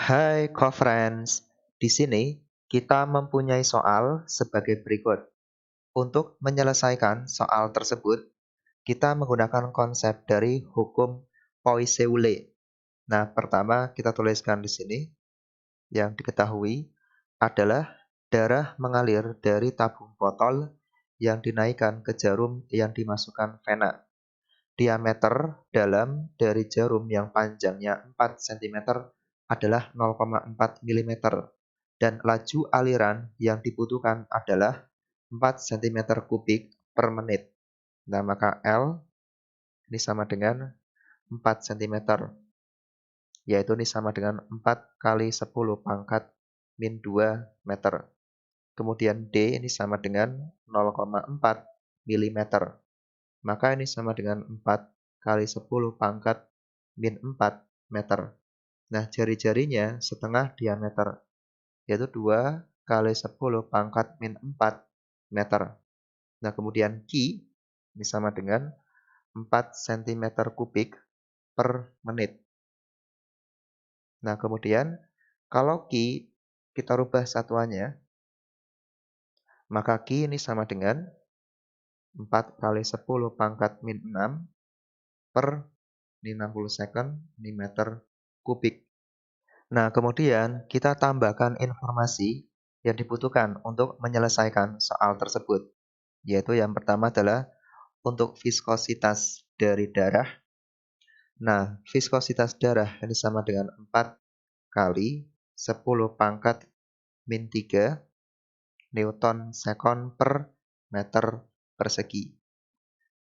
Hai co-friends, di sini kita mempunyai soal sebagai berikut. Untuk menyelesaikan soal tersebut, kita menggunakan konsep dari hukum Poiseuille. Nah, pertama kita tuliskan di sini, yang diketahui adalah darah mengalir dari tabung botol yang dinaikkan ke jarum yang dimasukkan vena. Diameter dalam dari jarum yang panjangnya 4 cm adalah 0,4 mm dan laju aliran yang dibutuhkan adalah 4 cm kubik per menit. Nah, maka L ini sama dengan 4 cm, yaitu ini sama dengan 4 kali 10 pangkat min 2 meter. Kemudian D ini sama dengan 0,4 mm. Maka ini sama dengan 4 kali 10 pangkat min 4 meter. Nah, jari-jarinya setengah diameter, yaitu 2 kali 10 pangkat min 4 meter. Nah, kemudian Q ini sama dengan 4 cm kubik per menit. Nah, kemudian kalau Q kita rubah satuannya, maka Q ini sama dengan 4 kali 10 pangkat min 6 per ini 60 second, ini meter kubik. Nah, kemudian kita tambahkan informasi yang dibutuhkan untuk menyelesaikan soal tersebut. Yaitu yang pertama adalah untuk viskositas dari darah. Nah, viskositas darah ini sama dengan 4 kali 10 pangkat min 3 Newton sekon per meter persegi.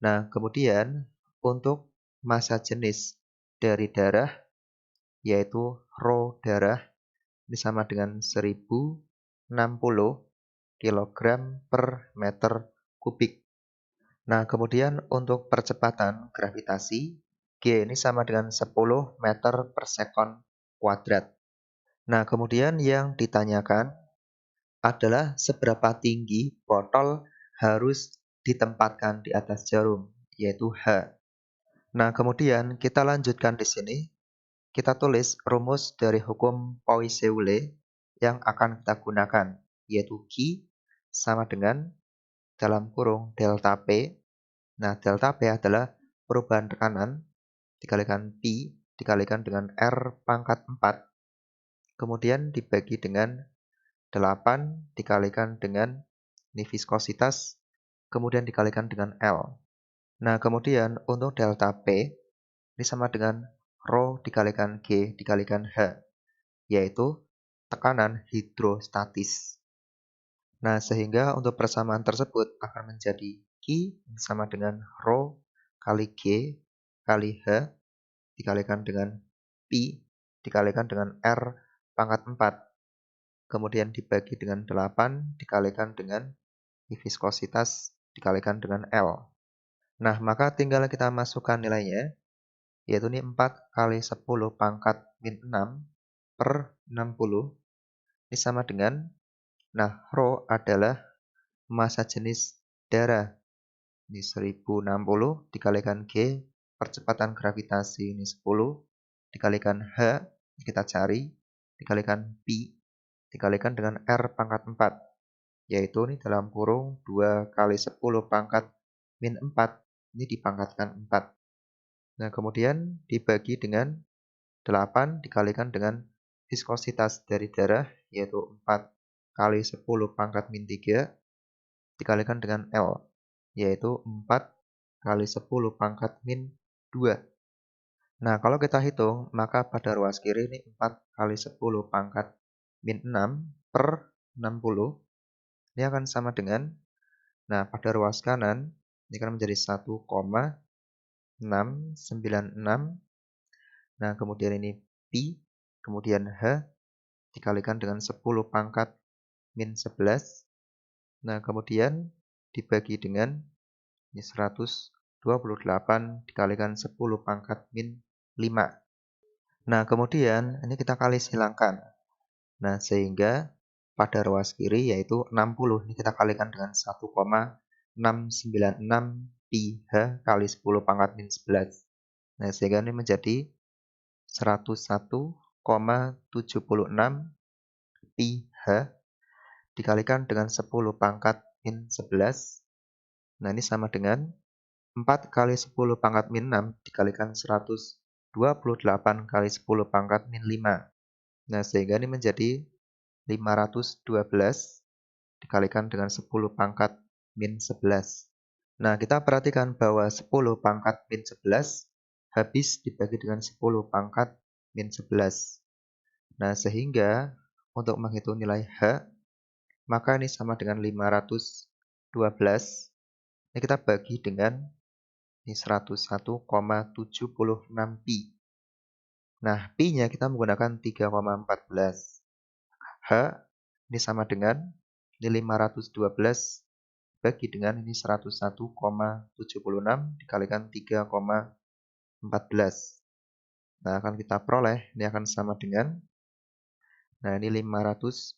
Nah, kemudian untuk massa jenis dari darah, yaitu rho darah, ini sama dengan 1060 kg per meter kubik. Nah, kemudian untuk percepatan gravitasi, G ini sama dengan 10 meter per sekon kuadrat. Nah, kemudian yang ditanyakan adalah seberapa tinggi botol harus ditempatkan di atas jarum, yaitu H. Nah, kemudian kita lanjutkan di sini. Kita tulis rumus dari hukum Poiseuille yang akan kita gunakan, yaitu Q sama dengan dalam kurung delta P. Nah, delta P adalah perubahan tekanan dikalikan P dikalikan dengan R pangkat 4, kemudian dibagi dengan 8 dikalikan dengan ini viskositas, kemudian dikalikan dengan L. Nah, kemudian untuk delta P ini sama dengan rho dikalikan G dikalikan H, yaitu tekanan hidrostatis. Nah, sehingga untuk persamaan tersebut akan menjadi Q sama dengan rho kali G kali H dikalikan dengan P dikalikan dengan R pangkat 4. Kemudian dibagi dengan 8 dikalikan dengan viskositas dikalikan dengan L. Nah, maka tinggal kita masukkan nilainya, yaitu ini 4 kali 10 pangkat min 6 per 60. Ini sama dengan, nah, rho adalah massa jenis darah. Ini 1060 dikalikan G, percepatan gravitasi ini 10, dikalikan H, kita cari, dikalikan P, dikalikan dengan R pangkat 4. Yaitu ini dalam kurung 2 kali 10 pangkat min 4, ini dipangkatkan 4. Nah, kemudian dibagi dengan 8 dikalikan dengan viskositas dari darah, yaitu 4 kali 10 pangkat min 3, dikalikan dengan L, yaitu 4 kali 10 pangkat min 2. Nah, kalau kita hitung, maka pada ruas kiri ini 4 kali 10 pangkat min 6 per 60. Ini akan sama dengan, nah, pada ruas kanan, ini akan menjadi 1,696. Nah, kemudian ini Pi, kemudian H, dikalikan dengan 10 pangkat min 11. Nah, kemudian dibagi dengan ini 128 dikalikan 10 pangkat min 5. Nah, kemudian ini kita kali silangkan. Nah, sehingga pada ruas kiri yaitu 60. Ini kita kalikan dengan 1,696 Pi H kali 10 pangkat min 11. Nah, sehingga ini menjadi 101,6 pi H dikalikan dengan 10 pangkat min 11. Nah, ini sama dengan 4 kali 10 pangkat min 6 dikalikan 128 kali 10 pangkat min 5. Nah, sehingga ini menjadi 512 dikalikan dengan 10 pangkat min 11. Nah, kita perhatikan bahwa 10 pangkat min 11 habis dibagi dengan 10 pangkat min 11. Nah, sehingga untuk menghitung nilai H, maka ini sama dengan 512. Ini kita bagi dengan ini 101,76 pi. Nah, pi-nya kita menggunakan 3,14. H ini sama dengan ini 512 bagi dengan ini 101,76 dikalikan 3,14. Nah, akan kita peroleh ini akan sama dengan, nah ini 512.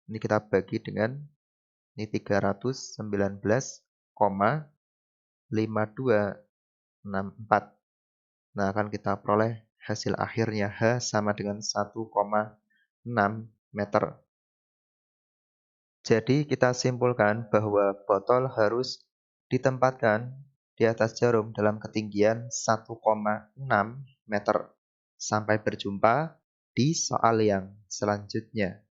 Ini kita bagi dengan ini 319,5264. Nah, akan kita peroleh hasil akhirnya H sama dengan 1,6 meter. Jadi kita simpulkan bahwa botol harus ditempatkan di atas jarum dalam ketinggian 1,6 meter. Sampai berjumpa di soal yang selanjutnya.